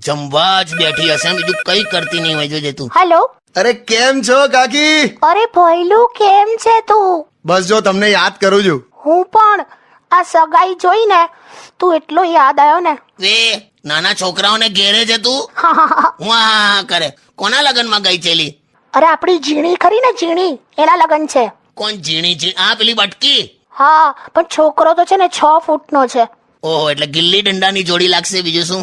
જમવા જ બેઠી હશે, બીજું કઈ કરતી નહીં હોય. જોજે તું. હેલો. અરે કેમ છો કાકી? અરે ભઈલું કેમ છે તું? બસ જો તમને યાદ કરું છું. હું પણ આ સગાઈ જોઈને તું એટલો યાદ આવ્યો ને. વે નાના છોકરાઓને ઘેરે છે તું. હું આ કરે કોના લગનમાં ગઈ ચેલી? અરે આપણી ઝીણી ખરી ને, ઝીણી, એના લગન છે. કોણ ઝીણી છે? આ પેલી બટકી? હા, પણ છોકરો તો છે ને 6 ફૂટનો છે. ઓહો, એટલે ગિલ્લી દંડાની જોડી લાગશે, બીજું શું.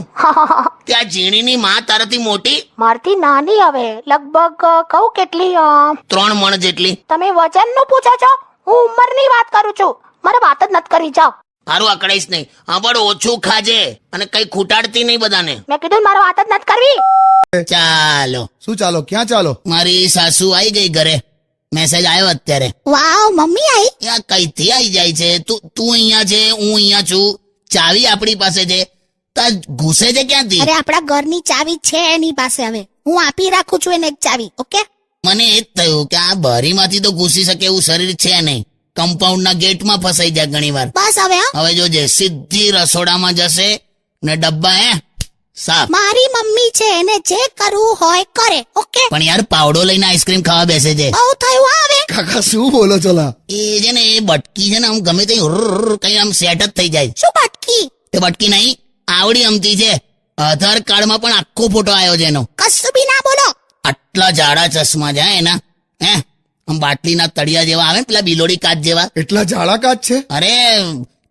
ત્યાં ઝીણીની માં તારાથી મોટી? મારથી નાની, હવે લગભગ કહું કેટલી 3 મણ જેટલી. તમે વજનનું પૂછો છો? હું ઉંમરની વાત કરું છું, મારે વાત જ નથી કરી. જાઓ. હારું અકળાઈશ નહીં. હા પણ ઓછું ખાજે અને કઈ ખૂટાડતી નહીં બધાને. મેં કીધું મારે વાત જ નથી કરવી. ચાલો. શું ચાલો? ક્યાં ચાલો? મારી સાસુ આવી ગઈ ઘરે. મેસેજ આવ્યો અત્યારે. વાવ, મમ્મી આવી? યા કઈથી આવી જાય છે? તું અહીંયા છે, હું અહીંયા છું, ચાવી આપણી પાસે છે, તા ઘૂસે છે ક્યાંથી? અરે આપણા ઘરની ચાવી છે એની પાસે, હવે હું આપી રાખું છું એને એક ચાવી. ઓકે. મને એ જ થયું કે આ બારીમાંથી તો ઘૂસી શકે એવું શરીર છે નહીં, કમ્પાઉન્ડના ગેટમાં ફસાઈ જાય ઘણી વાર. બસ હવે જોજે, સીધી રસોડામાં જશે ને ડબ્બા સાફ. મારી મમ્મી છે, એને જે કરવું હોય કરે. ઓકે. પણ યાર પાવડો લઈને આઈસ્ક્રીમ ખાવા બેસે છે. બહુ થયું હવે. કાકા શું બોલો છો? એ છે ને એ બટકી છે ને, આમ ગમે તે કઈ આમ સેટ જ થઈ જાય. શું બટકી? તે બટકી નહીં, આવડી અમતી છે. આધાર કાર્ડમાં પણ આખો ફોટો આવ્યો છે એનો. કશું બી ના બોલો. આટલા જાડા ચશ્મા છે એના. આમ બાટલીના તળિયા જેવા આવે ને, પેલા બિલોડી કાચ જેવા. એટલા જાડા કાચ છે? અરે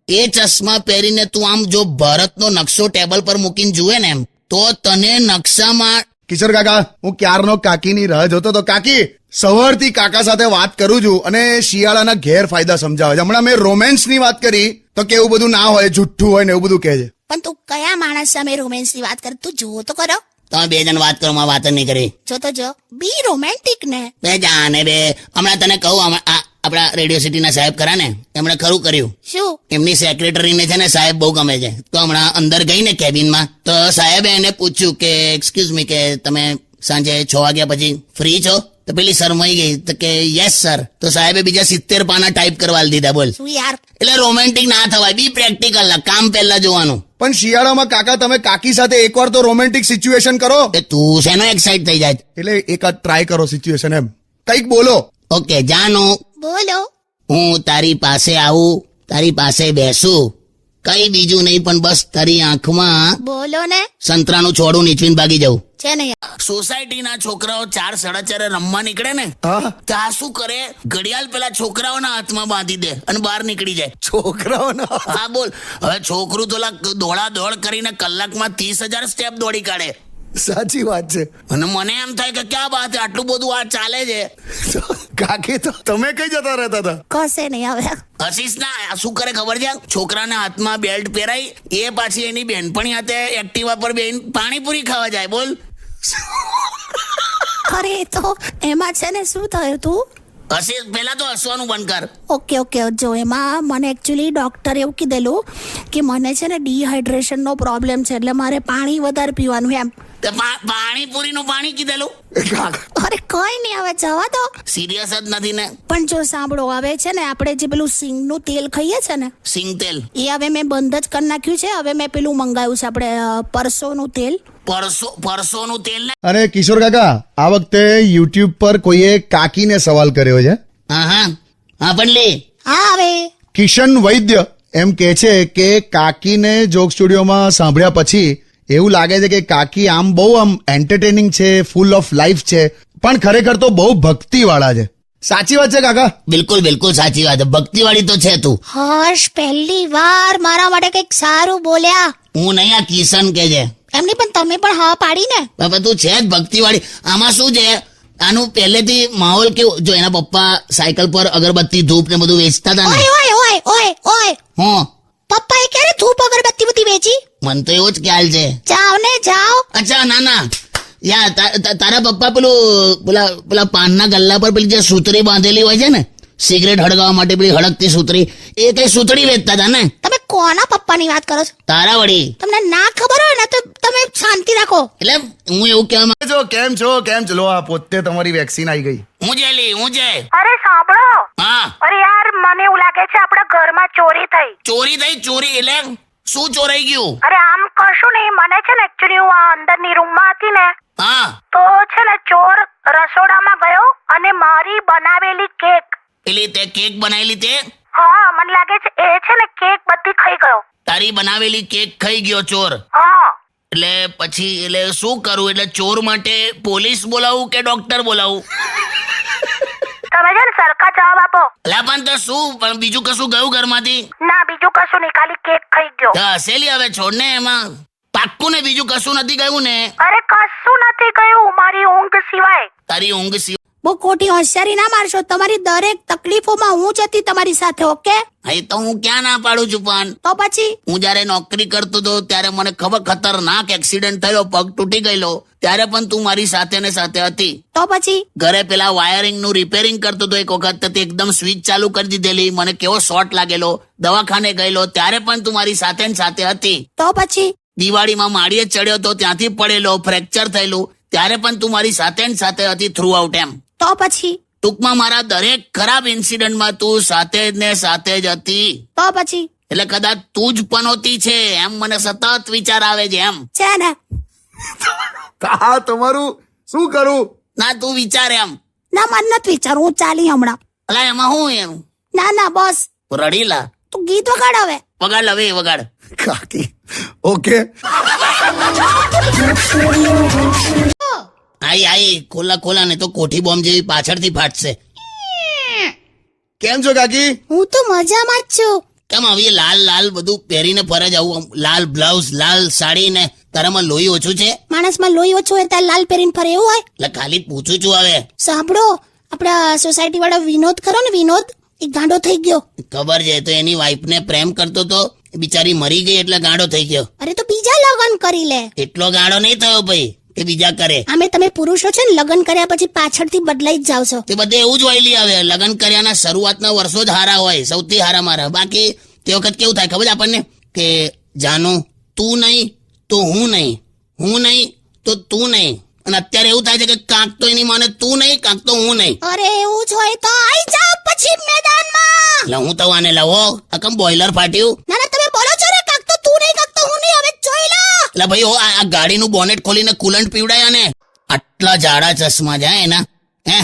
એ ચશ્મા પહેરીને તું આમ જો ભારતનો નકશો ટેબલ પર મૂકીને જુએ ને એમ, તો તને નકશામાં. કિશોર કાકા, હું ક્યારનો કાકીની રાહ જોતો તો. કાકી, સવારથી કાકા સાથે વાત કરું છું અને શિયાળાના ગેરફાયદા સમજાવે છે. હમણાં મેં રોમેન્સની વાત કરી તો કેવું બધું ના હોય, જુઠ્ઠું હોય ને એવું બધું કહે છે. પણ તું કયા માણસ સામે રોમેન્સની વાત કરે? તું જુઓ તો કરો. તમે 2 જણ વાત કરો, માં વાત જ નહીં કરી. જો તો જો, બી રોમેન્ટિક ને. બે જાને બે. હમણાં તને કહું, આપણા રેડિયો સિટીના સાહેબ ખરા ને, એમણે ખરું કર્યું. શું? એમની સેક્રેટરીને છે ને સાહેબ બહુ ગમે છે, તો હમણાં અંદર ગઈ ને કેબિનમાં, તો સાહેબે એને પૂછ્યું કે એક્સક્યુઝ મી, કે તમે સાંજે 6 વાગ્યા પછી ફ્રી છો? તો પેલી શરમાઈ ગઈ તો કે યસ સર. તો સાહેબે બીજા 70 પાના ટાઈપ કરવા દીધા. બોલ. શું યાર? એટલે રોમેન્ટિક ના થવાય, બી પ્રેક્ટિકલ, કામ પહેલા જોવાનું. પણ શિયાળામાં કાકા તમે કાકી સાથે એકવાર તો રોમેન્ટિક સિચ્યુએશન કરો. તું શેનો એક્સાઇટ થઈ જાય? એટલે એક ટ્રાય કરો સિચ્યુએશન, એમ કઈક બોલો. ઓકે જાનું, બોલો. હું તારી પાસે આવું, તારી પાસે બેસું, કઈ બીજું નહીં પણ બસ તારી આંખમાં બોલો ને. સંતરાનું છોડું નીચવીને ભાગી જવું. છે ને. સોસાયટીના છોકરાઓ 4 સાડા 4 રમવા નીકળે ને, હા, ત્યાં શું કરે, ઘડિયાળ પેલા છોકરાઓના હાથમાં બાંધી દે અને બહાર નીકળી જાય. છોકરાઓના? હા બોલ. હવે છોકરું તો દોડા દોડ કરીને કલાકમાં 30,000 સ્ટેપ દોડી કાઢે. સાચી વાત છે. અને મને એમ થાય કે ક્યાં વાત છે, આટલું બધું આ ચાલે છે. કાકી તો તમે કઈ જતા રહેતા હતા? કશે નહીં હવે. હસીશ ના. શું કરે ખબર છે? છોકરાના હાથમાં બેલ્ટ પહેરાઈ, એ પાછી એની બેનપણી હાથે એક્ટિવા પર બેન પાણીપુરી ખાવા જાય. બોલ. અરે તો એમાં છે ને શું થયું તું? હસીશ, પેલા તો હસવાનું બંધ કર. ઓકે. જો એમાં મને એકચ્યુઅલી ડોક્ટરે એવું કીધેલું કે મને છે ને ડિહાઇડ્રેશનનો પ્રોબ્લેમ છે, એટલે મારે પાણી વધારે પીવાનું એમ. પાણીપુરીનું પાણી કીધેલું? અરે કઈ નહીં, હવે જવા દો. સિરિયસ જ નથી ને? પણ જો સાંભળો, હવે છે ને આપણે જે પેલું સિંગનું તેલ ખાઈએ છે ને, સિંગ તેલ, એ હવે મેં બંધ જ કરી નાખ્યું છે. હવે મેં પેલું મંગાવ્યું છે આપણે પરસોનું તેલ. પરસોનું તેલ ને? અને કિશોર કાકા, આ વખતે યુટ્યુબ પર કોઈએ કાકીને સવાલ કર્યો છે. હા પણ લે. હા, હવે કિશન વૈદ્ય એમ કે છે કે કાકીને જોક સ્ટુડિયોમાં સાંભળ્યા પછી એવું લાગે છે કે કાકી આમ બહુ એન્ટરટેનિંગ છે, ફૂલ ઓફ લાઈફ છે, પણ ખરેખર તો બહુ ભક્તિવાળા છે. સાચી વાત છે કાકા? બિલકુલ સાચી વાત. ભક્તિવાળી તો છે તું. હર્ષ, પહેલી વાર મારા માટે કંઈક સારું બોલ્યા. હું નહીં, આ કિશન કે છે. એમની પણ તમે પણ હા પાડી ને. બાબા તું છે જ ભક્તિવાળી. આમાં શું છે, આનું પહેલેથી માહોલ કેવું, જો એના પપ્પા સાયકલ પર અગરબત્તી ધૂપ ને બધું વેચતા હતા ને. ઓય હું પપ્પાએ ક્યારે ધૂપ અગરબત્તી બધી વેચી? મને તો એવો જ ખ્યાલ છે. જાઓ. અચ્છા, ના યા તારા પપ્પા પેલા પાનના ગલ્લા પર પેલી જે સૂતરી બાંધેલી હોય છે ને, સિગરેટ હળગાવવા માટે પેલી હળગતી સૂતરી, એ કઈ સૂતરી વેચતા હતા ને? તમે કોના પપ્પાની વાત કરો છો? તારા વળી. તમને ના ખબર હોય ને તો તમે શાંતિ રાખો. એટલે હું એવું કહેવા જો કેમ છો? ચલો, આ પોતે તમારી વેક્સિન આવી ગઈ. હું જય. અરે સાંભળો. હા. અરે યાર, મને એવું લાગે છે આપણા ઘરમાં ચોરી થઈ. ચોરી એટલે શું ચોરાઈ ગયું? અરે આમ કશું નહીં, મને છે ને એકચ્યુઅલી હું આ અંદરની રૂમમાં હતી ને હા, તો છે ને ચોર રસોડામાં ગયો અને મારી બનાવેલી કેક, પેલી તે કેક બનાવેલી તે હા મને લાગે છે એ છે ને કેક બધી ખાઈ ગયો. તારી બનાવેલી કેક ખાઈ ગયો ચોર. હા એટલે પછી એટલે શું કરું? એટલે ચોર માટે પોલીસ બોલાવું કે ડોક્ટર બોલાવું? તમે છે ને સરખા જવાબ આપો. અલા પણ તો શું, પણ બીજું કશું ગયું ઘરમાંથી? ના બીજું કશું નહીં, ખાલી કેક ખાઈ ગયો. તો હસેલી હવે છોડ ને, એમાં પાક્કું ને બીજું કશું નથી ગયું ને? અરે કશું નથી ગયું મારી ઊંઘ સિવાય. તારી ઊંઘ સિવાય? બહુ ખોટી હોશિયારી ના મારશો, તમારી દરેક તકલીફોમાં હું જ હતી તમારી સાથે, ઓકે? હા, એ તો હું ક્યાં ના પાડું છું, પણ તો પછી હું જયારે નોકરી કરતો હતો ત્યારે મને ખતરનાક એક્સિડન્ટ થયો, પગ તૂટી ગયેલો, ત્યારે પણ તું મારી સાથે ને સાથે હતી. તો પછી ઘરે પેલા વાયરિંગ નું રિપેરિંગ કરતો હતો એક વખત, તો તે એકદમ સ્વિચ ચાલુ કરી દીધેલી, મને કેવો શોર્ટ લાગેલો, દવાખાને ગયેલો ત્યારે પણ તું મારી સાથે ને સાથે હતી. તો પછી દિવાળીમાં માળીએ ચડ્યો તો ત્યાંથી પડેલો, ફ્રેક્ચર થયેલું, ત્યારે પણ તું મારી સાથે ને સાથે હતી થ્રુ આઉટ એમ. તો પછી ટૂંકમાં મારા દરેક ખરાબ ઇન્સિડન્ટમાં તું સાથે ને સાથે જ હતી. તો પછી એટલે કદાચ તું જ પનોતી છે એમ મને સતત વિચાર આવે છે એમ. છે ને હા, તમારું શું કરું? ના તું વિચાર એમ. ના મન નથી વિચાર, હું ચાલી હમણાં. અલા એમાં હું એમ ના ના બસ રડીલા તું ગીત વગાડ હવે. વગાડ હવે વગાડ. કાકી ઓકે. આઈ ખોલા ને તો કોઠી બોમ્બ જેવી પાછળથી ફાટશે. કેમ છો કાકી? હું તો મજામાં જ છું. કેમ આવી લાલ બધું પહેરીને ફરે જ આવું? લાલ બ્લાઉઝ, લાલ સાડી ને તારામાં લોહી ઓછું છે? માણસમાં લોહી ઓછું હોય ત્યારે લાલ પહેરીને ફરે એવું હોય? એટલે ખાલી પૂછું છું. હવે સાંભળો, આપડા સોસાયટી વાળો વિનોદ ખરો ને, વિનોદ એ ગાંડો થઈ ગયો. ખબર છે, તો એની વાઈફને પ્રેમ કરતો તો, બિચારી મરી ગઈ એટલે ગાંડો થઈ ગયો. અરે તો બીજા લગ્ન કરી લે. એટલો ગાંડો નહીં થયો ભાઈ કે બીજા કરે. આમે તમે પુરુષો છે ને લગ્ન કર્યા પછી પાછળથી બદલાઈ જ જાવ છો. તે બધે એવું જ વાયલી આવે. લગ્ન કર્યાના શરૂઆતના વર્ષો જ હારા હોય, સૌથી હારા મારા. બાકી તે વખત કેવું થાય ખબર છે આપણને કે જાનું તું નહીં તો હું નહીં, હું નહીં તો તું નહીં. અને અત્યારે એવું થાય છે કે કાંક તો એની માને તું નહીં, કાંક તો હું નહીં. અરે એવું જ હોય તો આઈ જાવ પછી મેદાનમાં. એટલે હું તો આને લાવો અકમ બોઇલર ફાટ્યું. ના ના તમે બોલો છો ને, કાંક તો તું નહીં, કાંક તો હું નહીં, હવે જોઈ લો. એટલે ભાઈ આ ગાડીનું બોનેટ ખોલીને કુલન્ટ પીવડાયા ને. આટલા જાડા ચશ્મા જાય એના, હે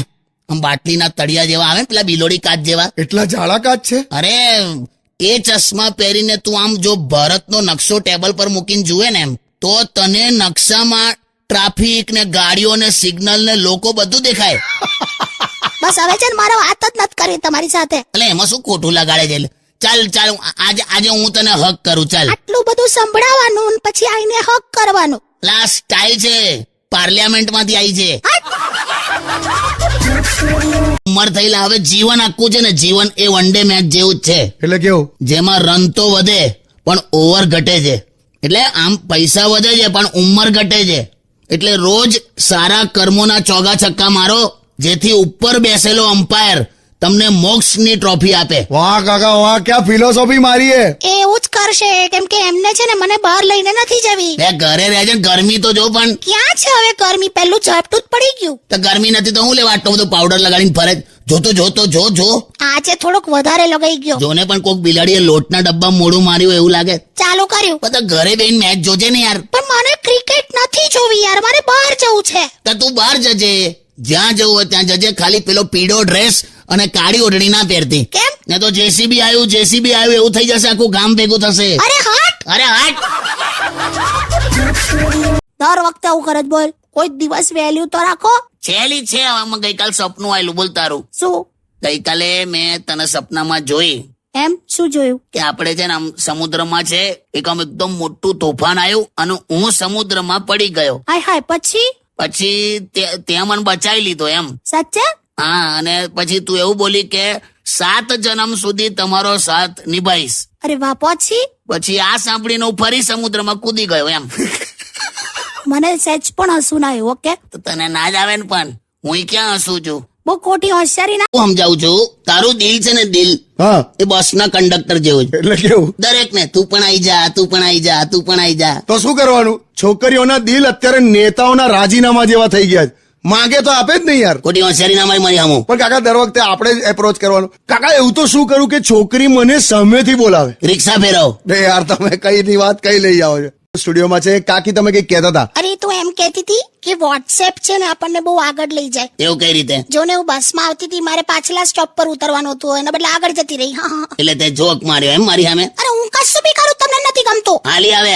આમ બાટલીના તળિયા જેવા આવે ને, પેલા બિલોડી કાચ જેવા. એટલા જાડા કાચ છે? અરે એ ચશ્મા પહેરીને તું આમ જો ભારતનો નકશો ટેબલ પર મૂકીને જુએ ને એમ, તો તને નકશામાં ટ્રાફિક ને ગાડીઓ ને સિગ્નલ ને લોકો બધું દેખાય. બસ હવે છે ને મારો વાત જ નથી કરી તમારી સાથે. એટલે એમાં શું ખોટું લગાડે છે? ચાલ આજે હું તને હક કરું. ચાલ આટલું બધું સંભળાવાનું ને પછી આઈને હક કરવાનું. એટલે આ સ્ટાઇલ છે, પાર્લિયામેન્ટ માંથી આવી છે. ઉંમર થયેલા હવે જીવન આખું છે ને, જીવન એ વન ડે મેચ જેવું જ છે. એટલે કેવું? જેમાં રન તો વધે પણ ઓવર ઘટે છે. એટલે આમ પૈસા વધે છે પણ ઉંમર ઘટે છે. એટલે રોજ સારા કર્મોના ચોગા છક્કા મારો, જેથી ઉપર બેસેલો અમ્પાયર તમને મોક્ષની ટ્રોફી આપે. વાહ કાકા વાહ, ક્યાં ફિલોસોફી મારી હે. એવું જ કરશે, કેમ કે એમને છે ને મને બહાર લઈને નથી જવી. બે ઘરે રહે છે, ગરમી તો જો. પણ ક્યાં છે હવે ગરમી? પેલું ઝાપટું જ પડી ગયું. તો ગરમી નથી તો હું લેવા આટલો બધો પાવડર લગાડીને ફરે? જો આજે થોડોક વધારે લગાઈ ગયો. જોને પણ કોક બિલાડીએ લોટના ડબ્બા મોઢું માર્યું એવું લાગે. ચાલુ કર્યું. બધા ઘરે બેન મેચ જોજે ને યાર. પણ મને ક્રિકેટ નથી જોવી યાર, મારે બહાર જવું છે. તો તું બહાર જજે, જ્યાં જવું હોય ત્યાં જજે. ખાલી પેલો પીળો ડ્રેસ અને કાળી ઓઢણી ના પહેરતી. કેમ? ને તો જેસીબી આવ્યું એવું થઈ જશે, આખું ગામ ભેગું થશે. અરે હટ. દર વખતે આવું કરે જ બોલ. કોઈ દિવસ વેલ્યુ તો રાખો. છેલી છે. આમાં ગઈકાલ સપનું આવેલું. બોલ તારું. શું? ગઈકાલે મેં તને સપનામાં જોઈ એમ? શું જોયું? કે આપણે છે ને આમ સમુદ્રમાં છે, આમ એકદમ મોટું તોફાન આવ્યું અને હું સમુદ્રમાં પડી ગયો. હાય પછી ત્યાં મને બચાવી લીધો એમ. સાચે? હા, અને પછી તું એવું બોલી કે 7 જન્મ સુધી તમારો સાથ નિભાઈશ. અરે વાહ. પછી આ સાંભળીને હું ફરી સમુદ્રમાં કૂદી ગયો એમ. મને સહેજ પણ હસવું ના આવ્યું. ઓકે, તો તને ના જ આવે ને, પણ હું ક્યાં હસું છું? બહુ ખોટી હોશિયારી ના. હું સમજાવું છું, તારું દિલ છે ને, દિલ હા, એ બસના કંડક્ટર જેવું છે. એટલે કેવું? દરેક ને તું પણ આઈ જા, તું પણ આઈ જા, તું પણ આઈ જા. તો શું કરવાનું? છોકરીઓના દિલ અત્યારે નેતાઓના રાજીનામા જેવા થઈ ગયા છે. માંગે તો આપે જ નહીં યાર. ખોટી હોશિયારી ના મારી મારી હમું. પણ કાકા દર વખતે આપણે જ એપ્રોચ કરવાનું. કાકા એવું તો શું કરું કે છોકરી મને સામેથી બોલાવે. રિક્ષા ફેરવ. બે યાર તમે કઈ ની વાત કઈ લઈ આવો છો. સ્ટુડિયોમાં છે કાકી, તમે કઈ કહેતા હતા. અરે તું એમ કહેતી હતી કે વોટ્સએપ છે ને આપણને બહુ આગળ લઈ જાય. એવું કઈ રીતે? જો ને હું બસમાં આવતી હતી, મારે પાછલા સ્ટોપ પર ઉતરવાનું હતું, એના બદલે આગળ જતી રહી. હા, હા. એટલે તે જોક માર્યો એમ મારી સામે? અરે હું કશું બી કરું તમને નથી ગમતું. હાલી આવે